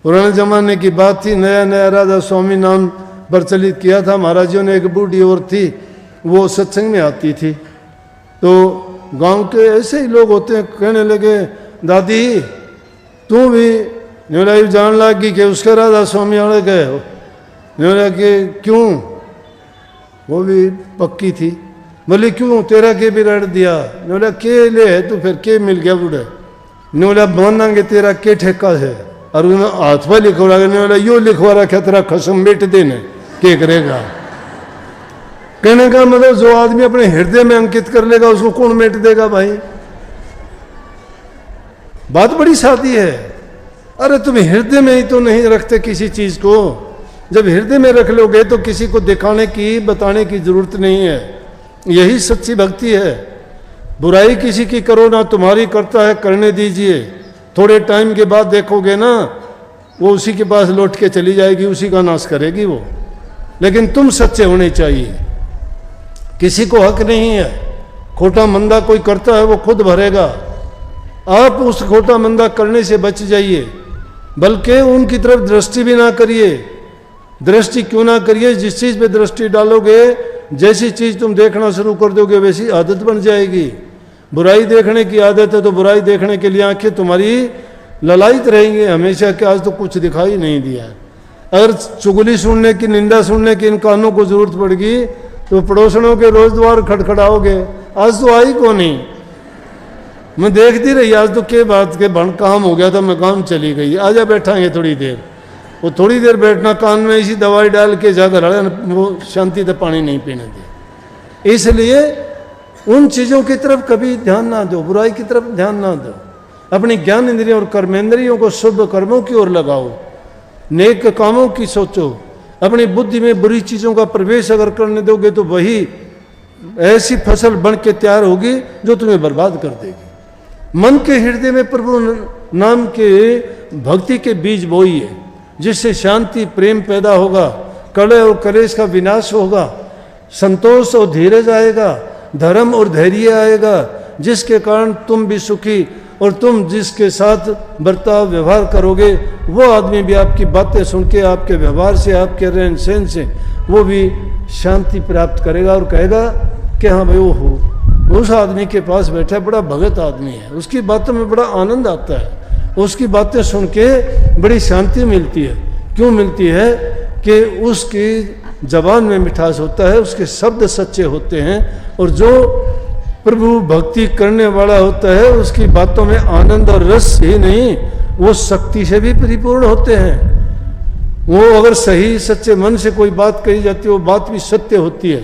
पुराने जमाने की बात थी, नया नया राधा स्वामी नाम प्रचलित किया था महाराजियों ने। एक बूढ़ी और थी, वो सत्संग में आती थी, तो गांव के ऐसे ही लोग होते हैं, कहने लगे दादी तू भी न्यूलाई जान लगी कि उसका राधा स्वामी आड़े गए हो। न्यूला के क्यों, वो भी पक्की थी, बोले क्यों तेरा के भी रट दिया। न्यूला के ले तो फिर के मिल गया बूढ़े। न्यूला मानांगे तेरा के ठेका है, और उन्होंने हाथ पर लिखवा न्यूला यो लिखवा रखा तेरा खसम बेट देने के करेगा। कहने का मतलब जो आदमी अपने हृदय में अंकित कर लेगा उसको कौन मेट देगा भाई। बात बड़ी सादी है। अरे तुम हृदय में ही तो नहीं रखते किसी चीज को, जब हृदय में रख लोगे तो किसी को दिखाने की बताने की जरूरत नहीं है। यही सच्ची भक्ति है। बुराई किसी की करो ना, तुम्हारी करता है करने दीजिए, थोड़े टाइम के बाद देखोगे ना वो उसी के पास लौट के चली जाएगी, उसी का नाश करेगी वो। लेकिन तुम सच्चे होने चाहिए, किसी को हक नहीं है। खोटा मंदा कोई करता है वो खुद भरेगा, आप उस खोटा मंदा करने से बच जाइए, बल्कि उनकी तरफ दृष्टि भी ना करिए। दृष्टि क्यों ना करिए, जिस चीज़ पे दृष्टि डालोगे, जैसी चीज़ तुम देखना शुरू कर दोगे वैसी आदत बन जाएगी। बुराई देखने की आदत है तो बुराई देखने के लिए आंखें तुम्हारी ललायित रहेंगी हमेशा कि आज तो कुछ दिखाई नहीं दिया। अगर चुगली सुनने की, निंदा सुनने की इन कानों को जरूरत पड़ेगी तो पड़ोसनों के रोज द्वार खटखटाओगे, आज तो आई को नहीं, मैं देखती रही आज तो के बात के बन काम हो गया था, मैं काम चली गई, आजा बैठाएंगे थोड़ी देर। वो थोड़ी देर बैठना, कान में इसी दवाई डाल के जाकर वो शांति से पानी नहीं पीने दे। इसलिए उन चीज़ों की तरफ कभी ध्यान ना दो, बुराई की तरफ ध्यान ना दो। अपनी ज्ञान इंद्रियों और कर्मेंद्रियों को शुभ कर्मों की ओर लगाओ, नेक कामों की सोचो। अपनी बुद्धि में बुरी चीज़ों का प्रवेश अगर करने दोगे तो वही ऐसी फसल बन के तैयार होगी जो तुम्हें बर्बाद कर देगी। मन के हृदय में प्रभु नाम के भक्ति के बीज बोइए, जिससे शांति प्रेम पैदा होगा, कलह और कलेश का विनाश होगा, संतोष और धीरज आएगा, धर्म और धैर्य आएगा, जिसके कारण तुम भी सुखी और तुम जिसके साथ बर्ताव व्यवहार करोगे वो आदमी भी आपकी बातें सुन के, आपके व्यवहार से, आपके रहन सहन से वो भी शांति प्राप्त करेगा और कहेगा कि हाँ भाई वो हो, उस आदमी के पास बैठा बड़ा भगत आदमी है, उसकी बातों में बड़ा आनंद आता है, उसकी बातें सुन के बड़ी शांति मिलती है। क्यों मिलती है कि उसकी जबान में मिठास होता है, उसके शब्द सच्चे होते हैं, और जो प्रभु भक्ति करने वाला होता है उसकी बातों में आनंद और रस ही नहीं, वो शक्ति से भी परिपूर्ण होते हैं। वो अगर सही सच्चे मन से कोई बात कही जाती है वो बात भी सत्य होती है।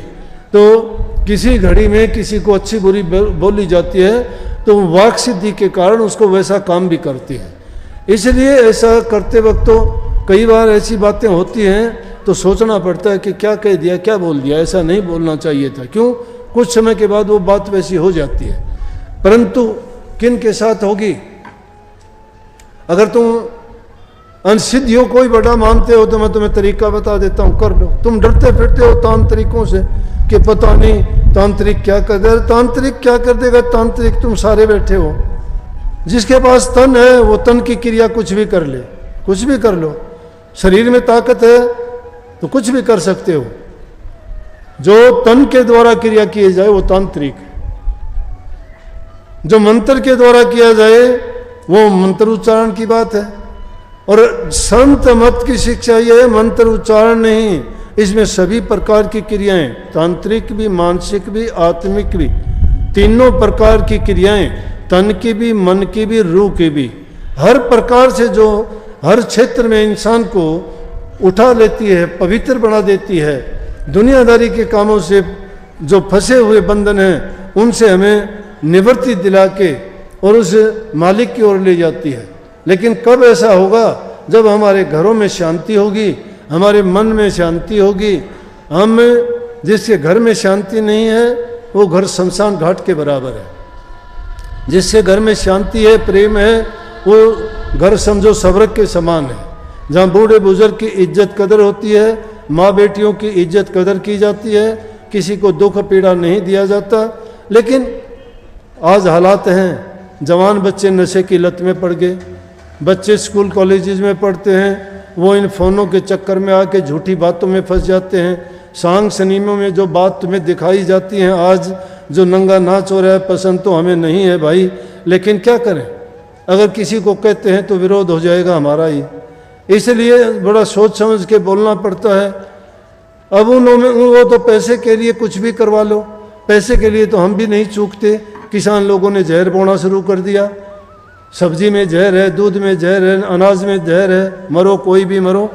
तो किसी घड़ी में किसी को अच्छी बुरी बोली जाती है तो वाक सिद्धि के कारण उसको वैसा काम भी करती है। इसलिए ऐसा करते वक्त तो कई बार ऐसी बातें होती हैं तो सोचना पड़ता है कि क्या कह दिया, क्या बोल दिया, ऐसा नहीं बोलना चाहिए था। क्यों? कुछ समय के बाद वो बात वैसी हो जाती है। परंतु किन के साथ होगी? अगर तुम अनसिद्धियों को ही बड़ा मानते हो तो मैं तुम्हें तरीका बता देता हूँ, कर लो। तुम डरते फिरते हो तांत्रिकों से कि पता नहीं तांत्रिक क्या कर देगा। तांत्रिक क्या कर देगा? तांत्रिक तुम सारे बैठे हो, जिसके पास तन है वो तन की क्रिया कुछ भी कर ले, कुछ भी कर लो। शरीर में ताकत है तो कुछ भी कर सकते हो। जो तन के द्वारा क्रिया किए जाए वो तांत्रिक है, जो मंत्र के द्वारा किया जाए वो मंत्र उच्चारण की बात है। और संत मत की शिक्षा यह है मंत्र उच्चारण नहीं, इसमें सभी प्रकार की क्रियाएं, तांत्रिक भी, मानसिक भी, आत्मिक भी, तीनों प्रकार की क्रियाएं, तन की भी, मन की भी, रूह की भी, हर प्रकार से जो हर क्षेत्र में इंसान को उठा लेती है, पवित्र बना देती है। दुनियादारी के कामों से जो फंसे हुए बंधन हैं उनसे हमें निवृत्ति दिला के और उस मालिक की ओर ले जाती है। लेकिन कब ऐसा होगा? जब हमारे घरों में शांति होगी, हमारे मन में शांति होगी। हम जिसके घर में शांति नहीं है वो घर शमशान घाट के बराबर है। जिसके घर में शांति है, प्रेम है, वो घर समझो स्वर्ग के समान है, जहाँ बूढ़े बुजुर्ग की इज्जत कदर होती है, माँ बेटियों की इज्जत कदर की जाती है, किसी को दुख पीड़ा नहीं दिया जाता। लेकिन आज हालात हैं, जवान बच्चे नशे की लत में पड़ गए, बच्चे स्कूल कॉलेजेस में पढ़ते हैं, वो इन फ़ोनों के चक्कर में आके झूठी बातों में फंस जाते हैं। सांग सिनेमा में जो बात तुम्हें दिखाई जाती है आज, जो नंगा नाच हो रहा है, पसंद तो हमें नहीं है भाई, लेकिन क्या करें, अगर किसी को कहते हैं तो विरोध हो जाएगा हमारा ही, इसलिए बड़ा सोच समझ के बोलना पड़ता है। अब वो तो पैसे के लिए कुछ भी करवा लो, पैसे के लिए तो हम भी नहीं चूकते। किसान लोगों ने जहर बोना शुरू कर दिया, सब्जी में जहर है, दूध में जहर है, अनाज में जहर है, मरो कोई भी मरो।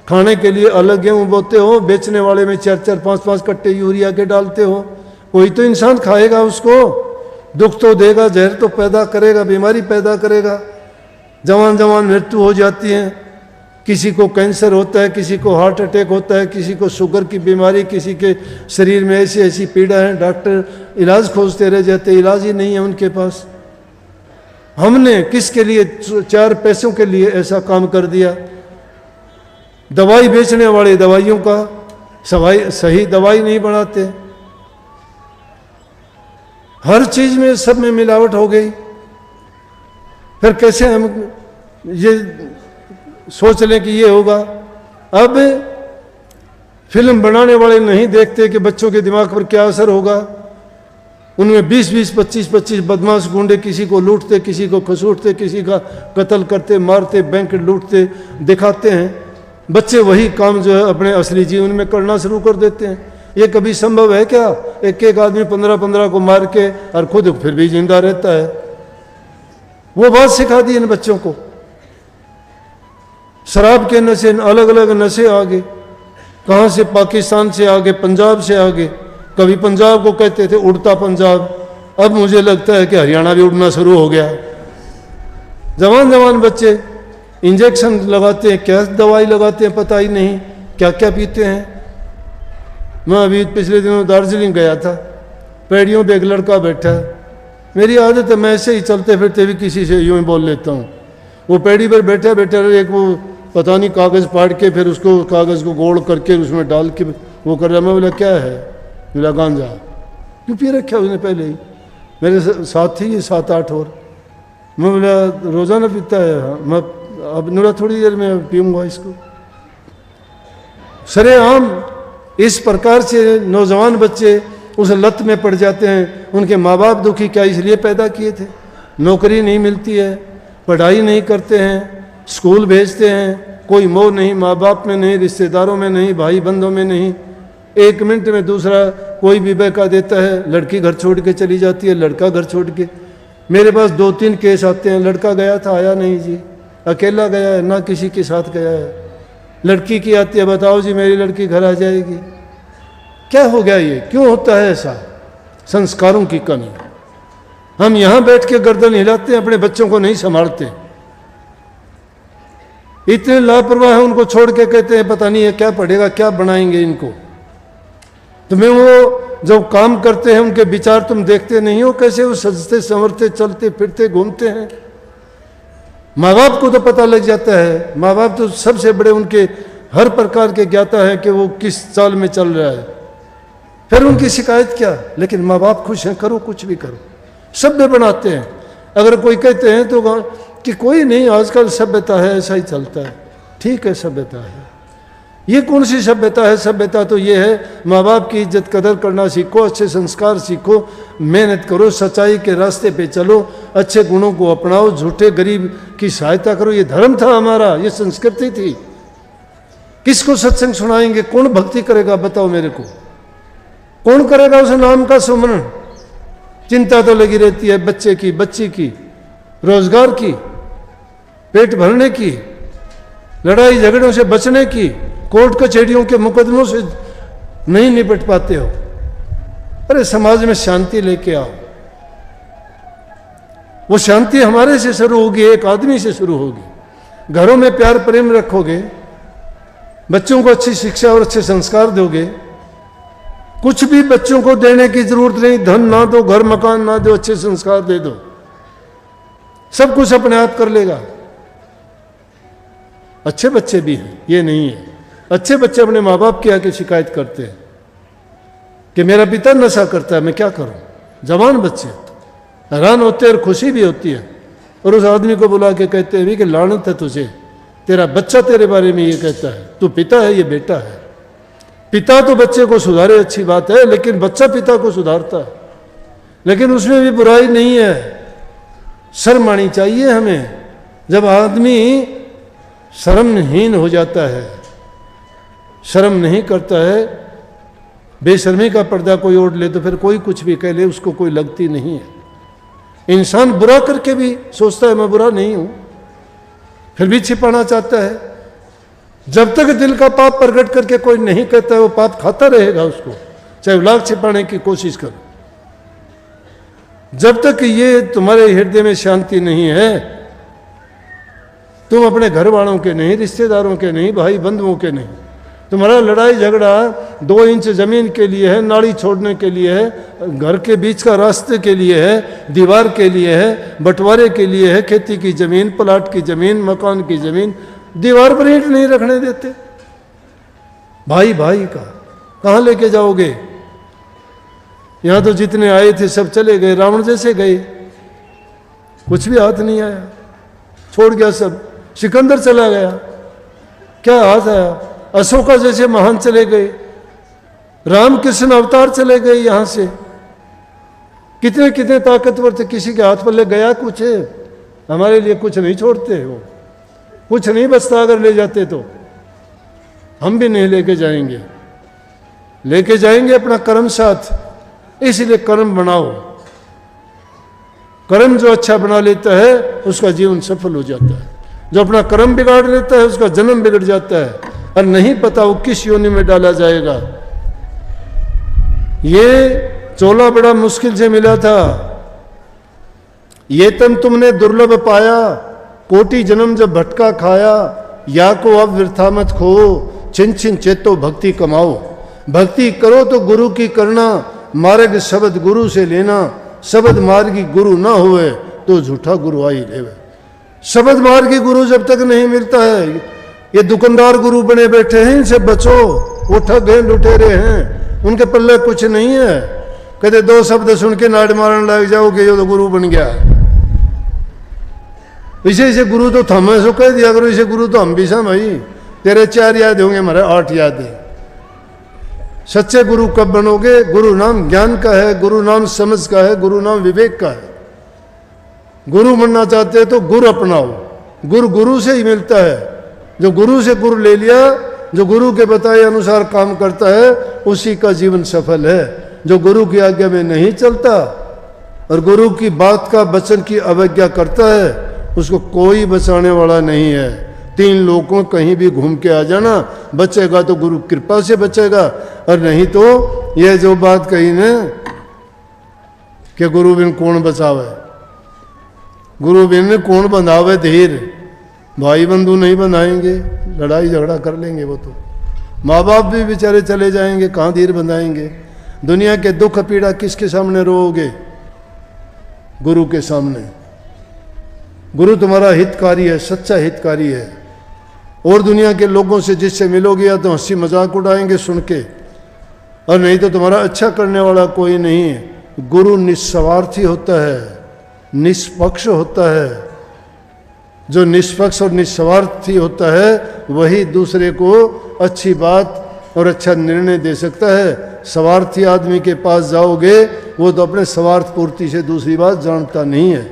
खाने के लिए अलग गेहूँ बोते हो, बेचने वाले में 4-4, 5-5 कट्टे यूरिया के डालते हो। कोई तो इंसान खाएगा उसको, दुख तो देगा, जहर तो पैदा करेगा, बीमारी पैदा करेगा। जवान जवान मृत्यु हो जाती है, किसी को कैंसर होता है, किसी को हार्ट अटैक होता है, किसी को शुगर की बीमारी, किसी के शरीर में ऐसी ऐसी पीड़ा है, डॉक्टर इलाज खोजते रह जाते, इलाज ही नहीं है उनके पास। हमने किसके लिए, 4 पैसों के लिए ऐसा काम कर दिया। दवाई बेचने वाले दवाइयों का सही दवाई नहीं बनाते, हर चीज में सब में मिलावट हो गई। फिर कैसे हम ये सोच लें कि ये होगा। अब फिल्म बनाने वाले नहीं देखते कि बच्चों के दिमाग पर क्या असर होगा। उनमें 20-20, 25-25 बदमाश गुंडे किसी को लूटते, किसी को खसूटते, किसी का कत्ल करते, मारते, बैंक लूटते दिखाते हैं। बच्चे वही काम जो है अपने असली जीवन में करना शुरू कर देते हैं। ये कभी संभव है क्या? एक आदमी 15-15 को मार के और खुद फिर भी जिंदा रहता है। वो बात सिखा दी इन बच्चों को। शराब के नशे, अलग अलग नशे आ गए, कहाँ से, पाकिस्तान से आगे, पंजाब से आगे। कभी पंजाब को कहते थे उड़ता पंजाब, अब मुझे लगता है कि हरियाणा भी उड़ना शुरू हो गया। जवान जवान बच्चे इंजेक्शन लगाते हैं, क्या दवाई लगाते हैं पता ही नहीं, क्या क्या पीते हैं। मैं अभी पिछले दिनों दार्जिलिंग गया था, पैड़ियों पे एक लड़का बैठा है। मेरी आदत है मैं ऐसे ही चलते फिरते भी किसी से यूँ ही बोल लेता हूँ। वो पैड़ी पर बैठा बैठा एक वो पता नहीं कागज़ फाड़ के फिर उसको कागज़ को गोल करके उसमें डाल के वो कर रहा। मैं बोला क्या है? बोला गांजा। क्यों पी रखा उसने पहले ही? मेरे साथ थी ये 7-8 और। मैं बोला रोज़ाना पीता है? हाँ। मैं अब नूरा थोड़ी देर में पीऊँगा इसको। सरेआम इस प्रकार से नौजवान बच्चे उस लत में पड़ जाते हैं। उनके माँ बाप दुखी क्या इसलिए पैदा किए थे? नौकरी नहीं मिलती है, पढ़ाई नहीं करते हैं, स्कूल भेजते हैं, कोई मोह नहीं माँ बाप में, नहीं रिश्तेदारों में, नहीं भाई बंधों में, नहीं। 1 मिनट में दूसरा कोई भी बहका देता है। लड़की घर छोड़ के चली जाती है, लड़का घर छोड़ के। मेरे पास 2-3 केस आते हैं। लड़का गया था, आया नहीं जी, अकेला गया है, ना किसी के साथ गया है। लड़की की आती है, बताओ जी मेरी लड़की घर आ जाएगी। क्या हो गया ये? क्यों होता है ऐसा? संस्कारों की कमी। हम यहाँ बैठ के गर्दन हिलाते हैं, अपने बच्चों को नहीं संभालते। इतने लापरवाह है, उनको छोड़ के कहते हैं पता नहीं है क्या पढ़ेगा, क्या बनाएंगे इनको। तुम्हें वो जब काम करते हैं उनके विचार तुम देखते नहीं हो, कैसे वो सजते संवरते चलते फिरते घूमते हैं। माँ बाप को तो पता लग जाता है। माँ बाप तो सबसे बड़े उनके हर प्रकार के ज्ञाता है कि वो किस चाल में चल रहा है। फिर उनकी शिकायत क्या? लेकिन माँ बाप खुश हैं, करो कुछ भी करो, सभ्य बनाते हैं। अगर कोई कहते हैं तो कि कोई नहीं, आजकल सभ्यता है, ऐसा ही चलता है। ठीक है, सभ्यता है। ये कौन सी सभ्यता है? सभ्यता तो ये है माँ बाप की इज्जत कदर करना सीखो, अच्छे संस्कार सीखो, मेहनत करो, सच्चाई के रास्ते पे चलो, अच्छे गुणों को अपनाओ, झूठे गरीब की सहायता करो। ये धर्म था हमारा, ये संस्कृति थी। किसको सत्संग सुनाएंगे? कौन भक्ति करेगा? बताओ मेरे को, कौन करेगा उस नाम का सुमरण? चिंता तो लगी रहती है बच्चे की, बच्ची की, रोजगार की, पेट भरने की, लड़ाई झगड़ों से बचने की, कोर्ट कचहरियों के मुकदमों से नहीं निपट पाते हो। अरे समाज में शांति लेके आओ। वो शांति हमारे से शुरू होगी, एक आदमी से शुरू होगी। घरों में प्यार प्रेम रखोगे, बच्चों को अच्छी शिक्षा और अच्छे संस्कार दोगे। कुछ भी बच्चों को देने की जरूरत नहीं, धन ना दो, घर मकान ना दो, अच्छे संस्कार दे दो, सब कुछ अपने आप कर लेगा। अच्छे बच्चे भी हैं, ये नहीं है। अच्छे बच्चे अपने माँ बाप के आके शिकायत करते हैं कि मेरा पिता नशा करता है, मैं क्या करूं। जवान बच्चे हैरान होते हैं और खुशी भी होती है। और उस आदमी को बुला के कहते हैं कि लानत है तुझे, तेरा बच्चा तेरे बारे में ये कहता है, तू पिता है, ये बेटा है। पिता तो बच्चे को सुधारे, अच्छी बात है, लेकिन बच्चा पिता को सुधारता है, लेकिन उसमें भी बुराई नहीं है। शर्म आनी चाहिए हमें। जब आदमी शर्महीन हो जाता है, शर्म नहीं करता है, बेशर्मी का पर्दा कोई ओढ़ ले तो फिर कोई कुछ भी कह ले, उसको कोई लगती नहीं है। इंसान बुरा करके भी सोचता है मैं बुरा नहीं हूं, फिर भी छिपाना चाहता है। जब तक दिल का पाप प्रकट करके कोई नहीं कहता है, वो पाप खाता रहेगा उसको, चाहे लाख छिपाने की कोशिश करो। जब तक ये तुम्हारे हृदय में शांति नहीं है, तुम अपने घर वालों के नहीं, रिश्तेदारों के नहीं, भाई बंधुओं के नहीं, तुम्हारा लड़ाई झगड़ा 2 इंच जमीन के लिए है, नाली छोड़ने के लिए है, घर के बीच का रास्ते के लिए है, दीवार के लिए है, बंटवारे के लिए है, खेती की जमीन, प्लाट की जमीन, मकान की जमीन, दीवार पर ईंट नहीं रखने देते। भाई भाई का कहाँ लेके जाओगे? यहां तो जितने आए थे सब चले गए, रावण जैसे गए, कुछ भी हाथ नहीं आया, छोड़ गया सब। सिकंदर चला गया, क्या हाथ आया? अशोका जैसे महान चले गए, रामकृष्ण अवतार चले गए यहां से। कितने कितने ताकतवर थे, किसी के हाथ पल्ले गया कुछ है? हमारे लिए कुछ नहीं छोड़ते, वो कुछ नहीं बचता। अगर ले जाते तो हम भी नहीं लेके जाएंगे, लेके जाएंगे अपना कर्म साथ। इसलिए कर्म बनाओ। कर्म जो अच्छा बना लेता है उसका जीवन सफल हो जाता है, जो अपना कर्म बिगाड़ लेता है उसका जन्म बिगड़ जाता है, और नहीं पता वो किस योनि में डाला जाएगा। ये चोला बड़ा मुश्किल से मिला था, ये तन तुमने दुर्लभ पाया, कोटि जन्म जब भटका खाया, या को अब वृथा मत खो, छिन छिन चेतो भक्ति कमाओ। भक्ति करो तो गुरु की करना, मार्ग शब्द गुरु से लेना, शब्द मार्गी गुरु ना हुए तो झूठा गुरु आई लेवे। शब्द मार्गी गुरु जब तक नहीं मिलता है, ये दुकानदार गुरु बने बैठे हैं, इनसे बचो, वो ठग हैं, लुटेरे हैं, उनके पल्ले कुछ नहीं है। कहते 2 शब्द सुन के नाड़ मारने लग जाओगे, ये तो गुरु बन गया। इसे गुरु तो थमे सो कह दिया करो, इसे गुरु तो हम भी सा भाई, तेरे 4 याद होंगे, हमारे 8 याद है। सच्चे गुरु कब बनोगे? गुरु नाम ज्ञान का है, गुरु नाम समझ का है, गुरु नाम विवेक का है। गुरु बनना चाहते हैं तो गुरु अपनाओ। गुरु गुरु से ही मिलता है। जो गुरु से गुरु ले लिया, जो गुरु के बताए अनुसार काम करता है, उसी का जीवन सफल है। जो गुरु की आज्ञा में नहीं चलता और गुरु की बात का वचन की अवज्ञा करता है, उसको कोई बचाने वाला नहीं है। 3 लोगों कहीं भी घूम के आ जाना, बचेगा तो गुरु कृपा से बचेगा, और नहीं तो यह जो बात कही ना कि गुरु बिन कौन बचावे, गुरु बिन कौन बंधावे धीर, भाई बंधु नहीं बनाएंगे, लड़ाई झगड़ा कर लेंगे वो तो। माँ बाप भी बेचारे चले जाएंगे, कहाँ धीर बंधाएंगे? दुनिया के दुख पीड़ा किसके सामने रोओगे? गुरु के सामने। गुरु तुम्हारा हितकारी है, सच्चा हितकारी है। और दुनिया के लोगों से जिससे मिलोगे या तो हंसी मजाक उड़ाएंगे सुन के, और नहीं तो तुम्हारा अच्छा करने वाला कोई नहीं है। गुरु निस्वार्थी होता है, निष्पक्ष होता है। जो निष्पक्ष और निस्वार्थी होता है वही दूसरे को अच्छी बात और अच्छा निर्णय दे सकता है। स्वार्थी आदमी के पास जाओगे, वो तो अपने स्वार्थ पूर्ति से दूसरी बात जानता नहीं है,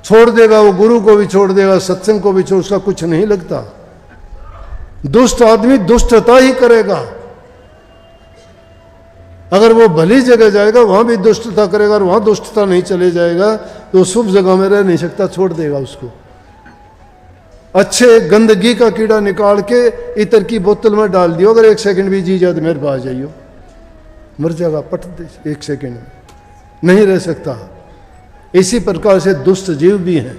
छोड़ देगा, वो गुरु को भी छोड़ देगा, सत्संग को भी छोड़, उसका कुछ नहीं लगता। दुष्ट आदमी दुष्टता ही करेगा। अगर वो भली जगह जाएगा वहां भी दुष्टता करेगा, और वहां दुष्टता नहीं चले जाएगा तो शुभ जगह में रह नहीं सकता, छोड़ देगा उसको। अच्छे गंदगी का कीड़ा निकाल के इतर की बोतल में डाल दियो, अगर 1 सेकंड भी जी जाए तो मेरे पास जाइयो, मर जाएगा पट दे 1 सेकंड में, नहीं रह सकता। इसी प्रकार से दुष्ट जीव भी हैं,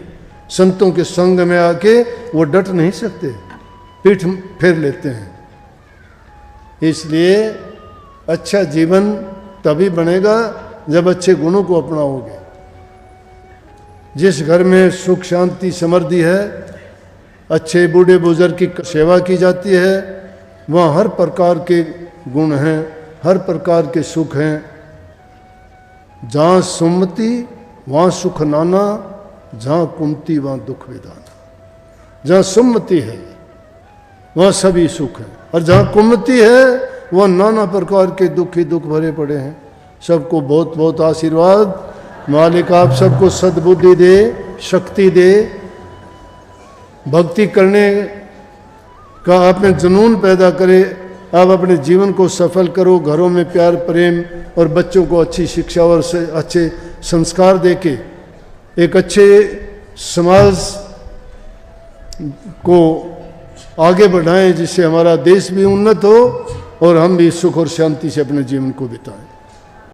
संतों के संग में आके वो डट नहीं सकते, पीठ फेर लेते हैं। इसलिए अच्छा जीवन तभी बनेगा जब अच्छे गुणों को अपनाओगे। जिस घर में सुख शांति समृद्धि है, अच्छे बूढ़े बुजुर्ग की सेवा की जाती है, वहाँ हर प्रकार के गुण हैं, हर प्रकार के सुख हैं। जहाँ सुमति वहाँ सुख नाना, जहाँ कुमति वहाँ दुख विदान, जहाँ सुमति है वहाँ सभी सुख है, और जहाँ कुमति है वहाँ नाना प्रकार के दुख ही दुख भरे पड़े हैं। सबको बहुत बहुत आशीर्वाद। मालिक आप सबको सद्बुद्धि दे, शक्ति दे, भक्ति करने का आप में जुनून पैदा करे। आप अपने जीवन को सफल करो, घरों में प्यार प्रेम और बच्चों को अच्छी शिक्षा और अच्छे संस्कार देके एक अच्छे समाज को आगे बढ़ाएं, जिससे हमारा देश भी उन्नत हो और हम भी सुख और शांति से अपने जीवन को बिताएं।